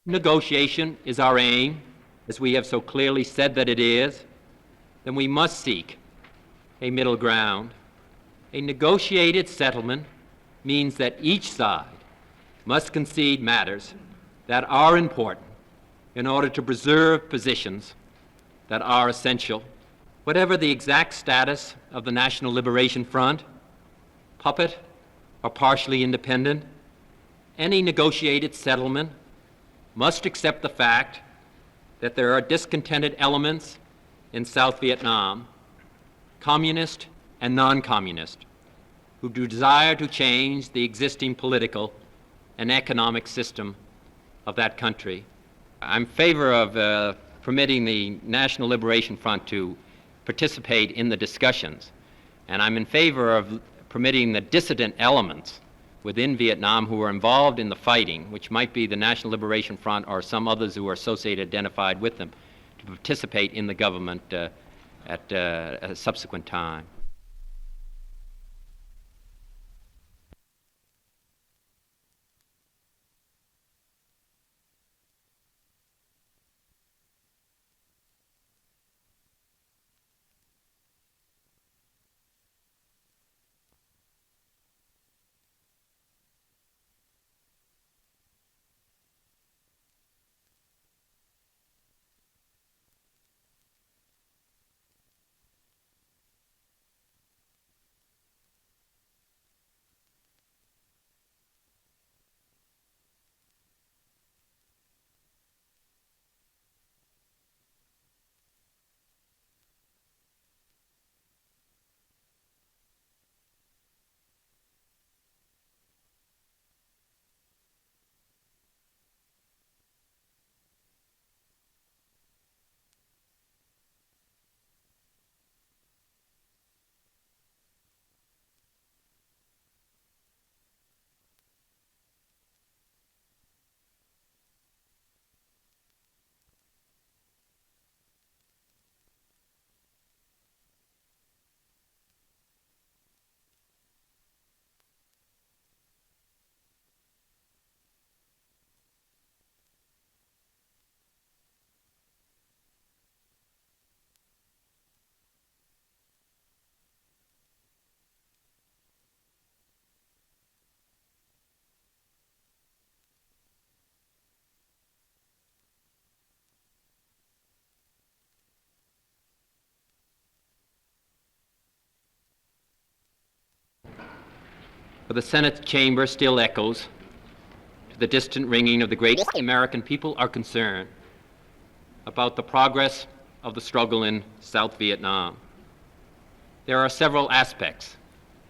Negotiation is our aim, as we have so clearly said that it is, then we must seek a middle ground. A negotiated settlement means that each side must concede matters that are important in order to preserve positions that are essential. Whatever the exact status of the National Liberation Front, puppet or partially independent, any negotiated settlement must accept the fact that there are discontented elements in South Vietnam, communist and non-communist, who desire to change the existing political and economic system of that country. I'm in favor of permitting the National Liberation Front to participate in the discussions, and I'm in favor of permitting the dissident elements within Vietnam who are involved in the fighting, which might be the National Liberation Front or some others who are associated, identified with them, to participate in the government at a subsequent time. For the Senate chamber still echoes to the distant ringing of the great American people are concerned about the progress of the struggle in South Vietnam. There are several aspects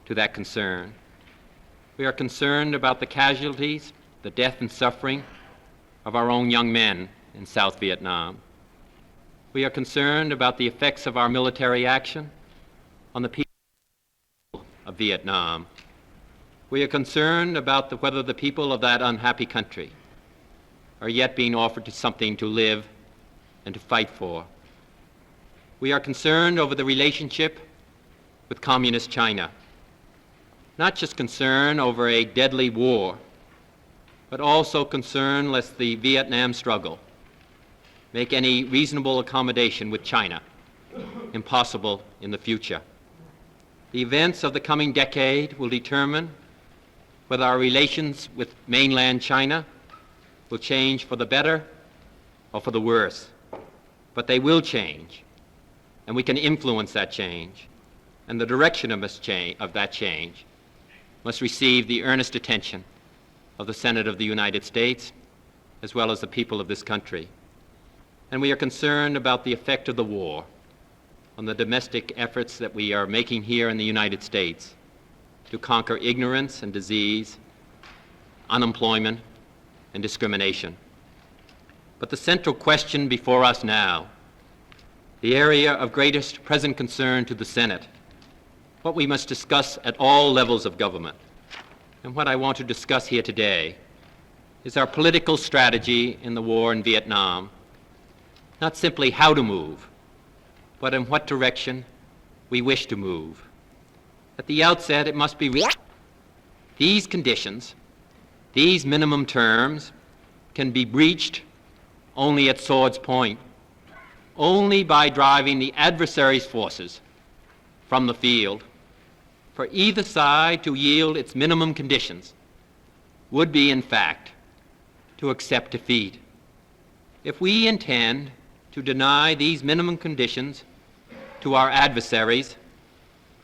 to that concern. We are concerned about the casualties, the death and suffering of our own young men in South Vietnam. We are concerned about the effects of our military action on the people of Vietnam. We are concerned about whether the people of that unhappy country are yet being offered something to live and to fight for. We are concerned over the relationship with Communist China, not just concern over a deadly war, but also concern lest the Vietnam struggle make any reasonable accommodation with China impossible in the future. The events of the coming decade will determine whether our relations with mainland China will change for the better or for the worse. But they will change, and we can influence that change. And the direction of that change must receive the earnest attention of the Senate of the United States, as well as the people of this country. And we are concerned about the effect of the war on the domestic efforts that we are making here in the United States to conquer ignorance and disease, unemployment, and discrimination. But the central question before us now, the area of greatest present concern to the Senate, what we must discuss at all levels of government, and what I want to discuss here today, is our political strategy in the war in Vietnam, not simply how to move, but in what direction we wish to move. At the outset, it must be these conditions, these minimum terms, can be breached only at sword's point, only by driving the adversary's forces from the field. For either side to yield its minimum conditions would be, in fact, to accept defeat. If we intend to deny these minimum conditions to our adversaries,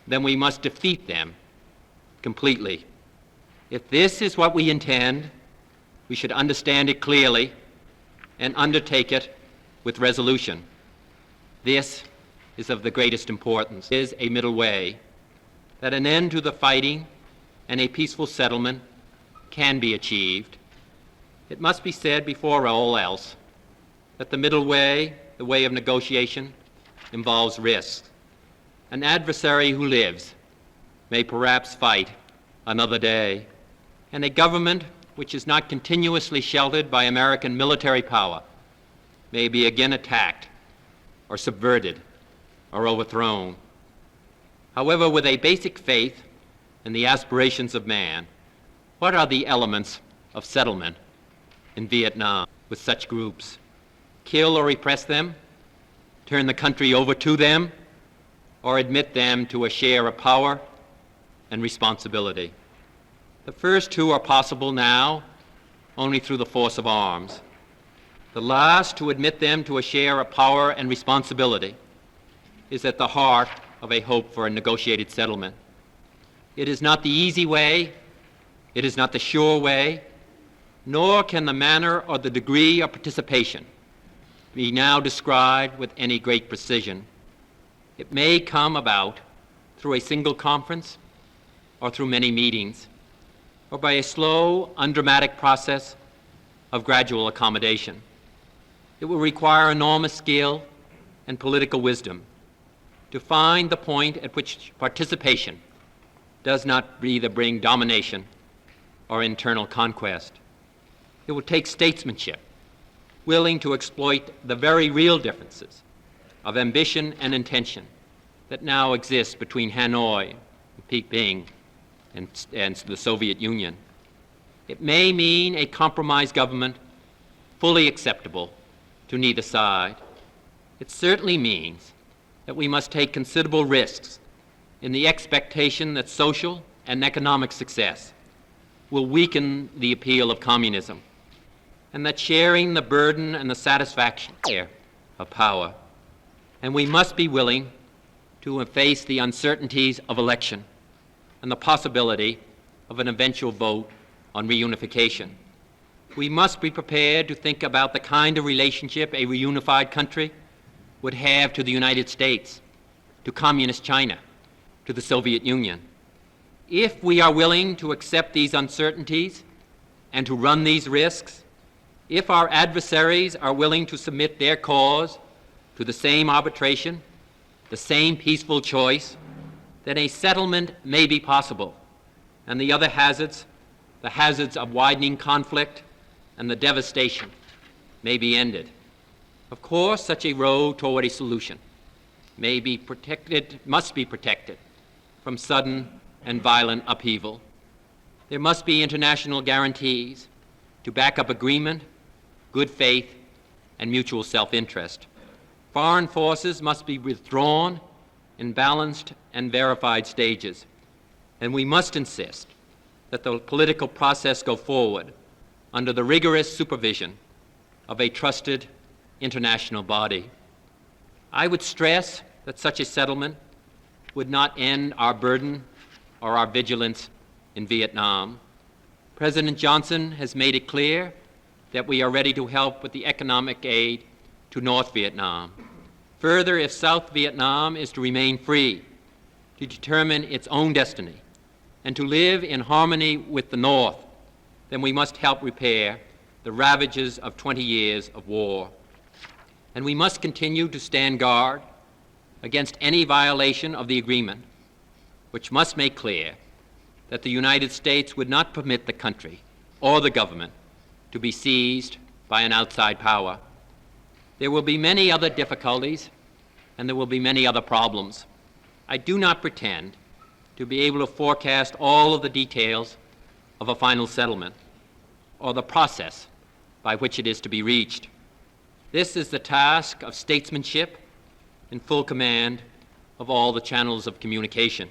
then we must defeat them completely. If this is what we intend, we should understand it clearly and undertake it with resolution. This is of the greatest importance. There is a middle way, that an end to the fighting and a peaceful settlement can be achieved. It must be said before all else that the middle way, the way of negotiation, involves risk. An adversary who lives may perhaps fight another day, and a government which is not continuously sheltered by American military power may be again attacked or subverted or overthrown. However, with a basic faith in the aspirations of man, what are the elements of settlement in Vietnam with such groups? Kill or repress them, turn the country over to them, or admit them to a share of power and responsibility. The first two are possible now only through the force of arms. The last, to admit them to a share of power and responsibility, is at the heart of a hope for a negotiated settlement. It is not the easy way, it is not the sure way, nor can the manner or the degree of participation be now described with any great precision. It may come about through a single conference or through many meetings, or by a slow, undramatic process of gradual accommodation. It will require enormous skill and political wisdom to find the point at which participation does not either bring domination or internal conquest. It will take statesmanship, willing to exploit the very real differences of ambition and intention that now exist between Hanoi, Peking, and the Soviet Union. It may mean a compromise government fully acceptable to neither side. It certainly means that we must take considerable risks in the expectation that social and economic success will weaken the appeal of communism, and that sharing the burden and the satisfaction of power. And we must be willing to face the uncertainties of election and the possibility of an eventual vote on reunification. We must be prepared to think about the kind of relationship a reunified country would have to the United States, to communist China, to the Soviet Union. If we are willing to accept these uncertainties and to run these risks, if our adversaries are willing to submit their cause to the same arbitration, the same peaceful choice, then a settlement may be possible, and the other hazards, the hazards of widening conflict and the devastation, may be ended. Of course, such a road toward a solution must be protected from sudden and violent upheaval. There must be international guarantees to back up agreement, good faith, and mutual self-interest. Foreign forces must be withdrawn in balanced and verified stages, and we must insist that the political process go forward under the rigorous supervision of a trusted international body. I would stress that such a settlement would not end our burden or our vigilance in Vietnam. President Johnson has made it clear that we are ready to help with the economic aid to North Vietnam. Further, if South Vietnam is to remain free, to determine its own destiny, and to live in harmony with the North, then we must help repair the ravages of 20 years of war. And we must continue to stand guard against any violation of the agreement, which must make clear that the United States would not permit the country or the government to be seized by an outside power. There will be many other difficulties, and there will be many other problems. I do not pretend to be able to forecast all of the details of a final settlement or the process by which it is to be reached. This is the task of statesmanship in full command of all the channels of communication.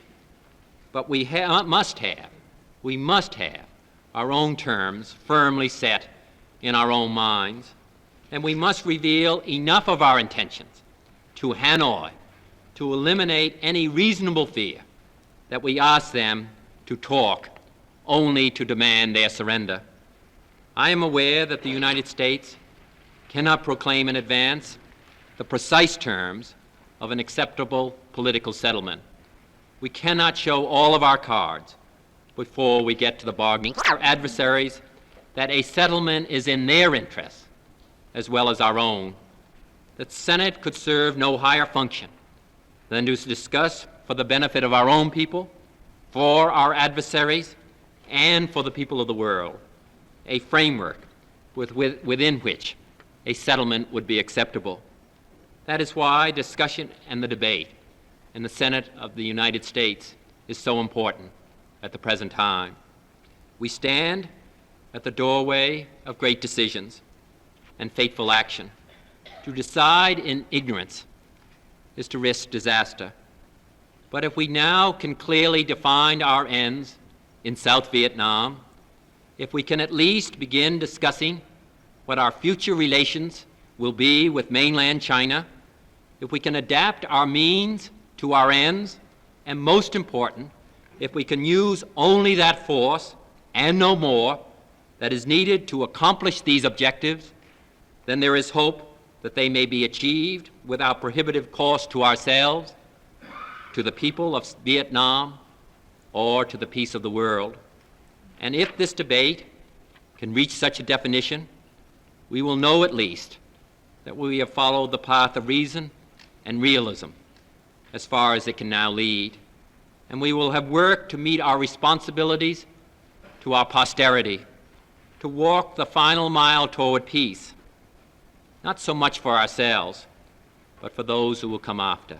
But we must have our own terms firmly set in our own minds, and we must reveal enough of our intentions to Hanoi to eliminate any reasonable fear that we ask them to talk only to demand their surrender. I am aware that the United States cannot proclaim in advance the precise terms of an acceptable political settlement. We cannot show all of our cards before we get to the bargaining. Our adversaries that a settlement is in their interests as well as our own. The Senate could serve no higher function than to discuss for the benefit of our own people, for our adversaries, and for the people of the world, a framework within which a settlement would be acceptable. That is why discussion and the debate in the Senate of the United States is so important at the present time. We stand at the doorway of great decisions and fateful action. To decide in ignorance is to risk disaster. But if we now can clearly define our ends in South Vietnam, if we can at least begin discussing what our future relations will be with mainland China, if we can adapt our means to our ends, and most important, if we can use only that force and no more that is needed to accomplish these objectives, then there is hope that they may be achieved without prohibitive cost to ourselves, to the people of Vietnam, or to the peace of the world. And if this debate can reach such a definition, we will know at least that we have followed the path of reason and realism as far as it can now lead. And we will have worked to meet our responsibilities to our posterity, to walk the final mile toward peace, not so much for ourselves, but for those who will come after.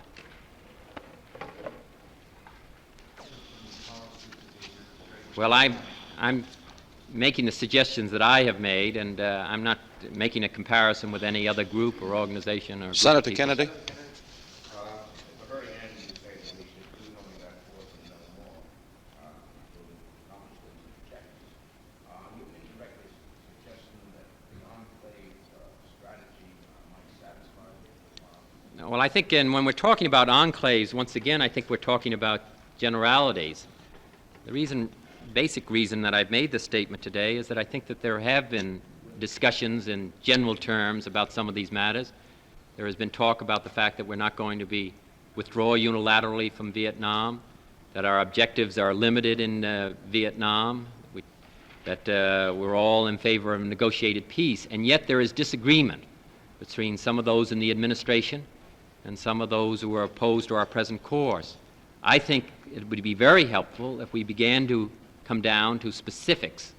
Well, I'm making the suggestions that I have made, and I'm not making a comparison with any other group or organization or Senator Kennedy. Well, I think when we're talking about enclaves, once again, I think we're talking about generalities. The basic reason that I've made this statement today is that I think that there have been discussions in general terms about some of these matters. There has been talk about the fact that we're not going to withdraw unilaterally from Vietnam, that our objectives are limited in Vietnam, that we're all in favor of negotiated peace, and yet there is disagreement between some of those in the administration and some of those who are opposed to our present course. I think it would be very helpful if we began to come down to specifics,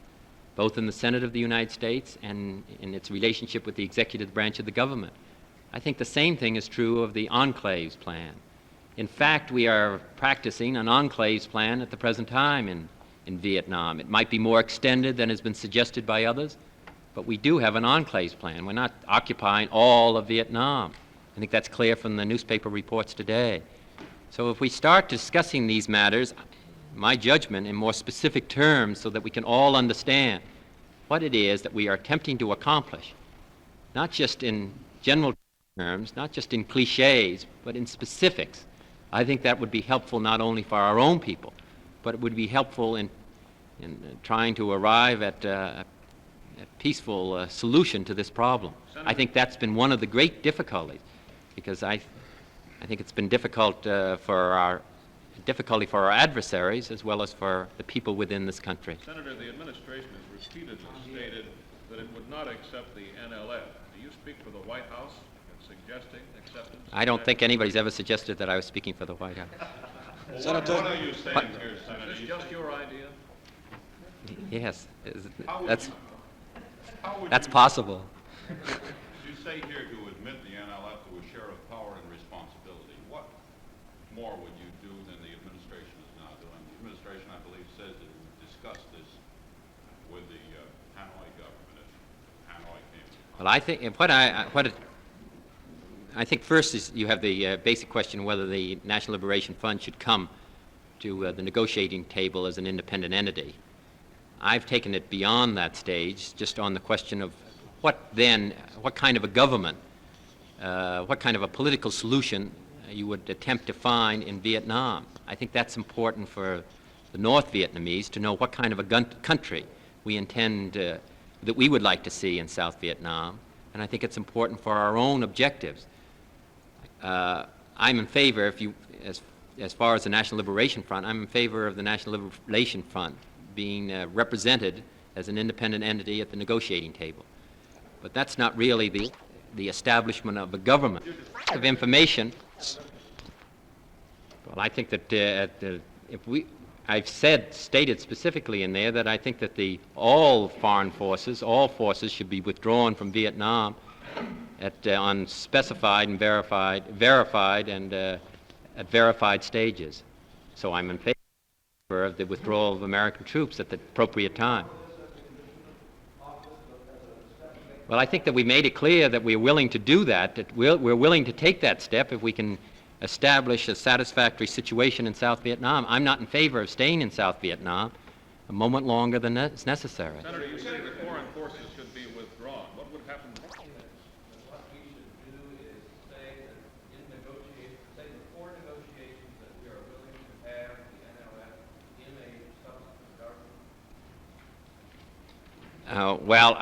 both in the Senate of the United States and in its relationship with the executive branch of the government. I think the same thing is true of the enclaves plan. In fact, we are practicing an enclaves plan at the present time in Vietnam. It might be more extended than has been suggested by others, but we do have an enclaves plan. We're not occupying all of Vietnam. I think that's clear from the newspaper reports today. So if we start discussing these matters, my judgment, in more specific terms so that we can all understand what it is that we are attempting to accomplish, not just in general terms, not just in cliches, but in specifics, I think that would be helpful not only for our own people, but it would be helpful in trying to arrive at a peaceful solution to this problem. Senator, I think that's been one of the great difficulties, because I think it's been difficulty for our adversaries as well as for the people within this country. Senator, the administration has repeatedly stated that it would not accept the NLF. Do you speak for the White House in suggesting acceptance? I don't think anybody's ever suggested that I was speaking for the White House. Well, Senator, what are you saying here, Senator? Is this just your idea? Yes, How would that's you, possible. You say here to admit the NLF to a share of power and responsibility. What more would you do than the administration is now doing? The administration, I believe, says that it would discuss this with the Hanoi government if Hanoi came. Well, I think I think first is you have the basic question whether the National Liberation Fund should come to the negotiating table as an independent entity. I've taken it beyond that stage, just on the question of what kind of a government, what kind of a political solution you would attempt to find in Vietnam. I think that's important for the North Vietnamese to know what kind of a country we intend, that we would like to see in South Vietnam, and I think it's important for our own objectives. I'm in favor, as far as the National Liberation Front, I'm in favor of the National Liberation Front being represented as an independent entity at the negotiating table. But that's not really the establishment of a government. Of information, well, I think that I've stated specifically in there that I think that all foreign forces, all forces should be withdrawn from Vietnam on specified and verified and at verified stages. So I'm in favor of the withdrawal of American troops at the appropriate time. Well, I think that we made it clear that we're willing to do that we're willing to take that step if we can establish a satisfactory situation in South Vietnam. I'm not in favor of staying in South Vietnam a moment longer than is necessary. Senator, you say the foreign forces should be withdrawn. What would happen? What we should do is say that before negotiations that we are willing to have the NLF in a subsequent government. Well,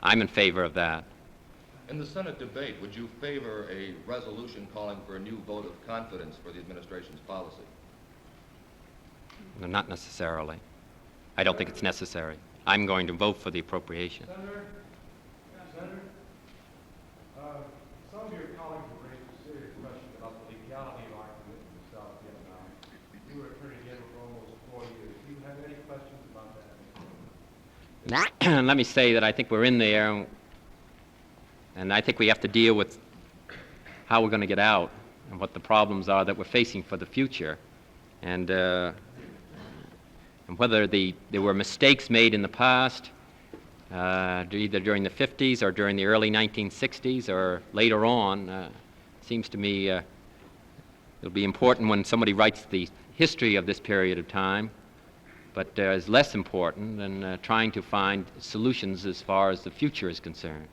I'm in favor of that. In the Senate debate, would you favor a resolution calling for a new vote of confidence for the administration's policy? No, not necessarily. I don't think it's necessary. I'm going to vote for the appropriation. Senator, some of your colleagues have raised a serious question about the legality of our commitment to South Vietnam. You were Attorney General for almost 4 years. Do you have any questions about that? Let me say that I think we're in there, and I think we have to deal with how we're going to get out and what the problems are that we're facing for the future, and whether there were mistakes made in the past, either during the 50s or during the early 1960s or later on. Seems to me it'll be important when somebody writes the history of this period of time, but is less important than trying to find solutions as far as the future is concerned.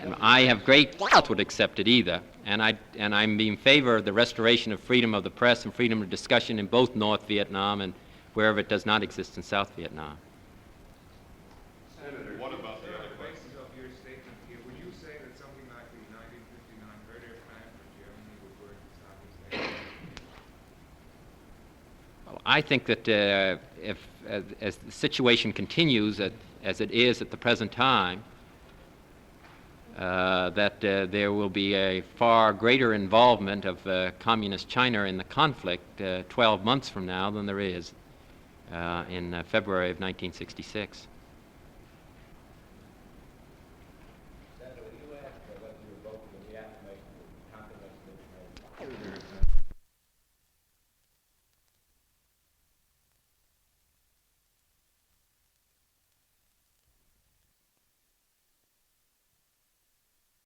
And I have great doubt would accept it either, and I'm in favor of the restoration of freedom of the press and freedom of discussion in both North Vietnam and wherever it does not exist in South Vietnam. Senator, what about the other question? Of your statement here, would you say that something like the 1959 earlier plan for Germany would work in Southeast Asia? Well, I think that as the situation continues as it is at the present time, that there will be a far greater involvement of Communist China in the conflict 12 months from now than there is in February of 1966.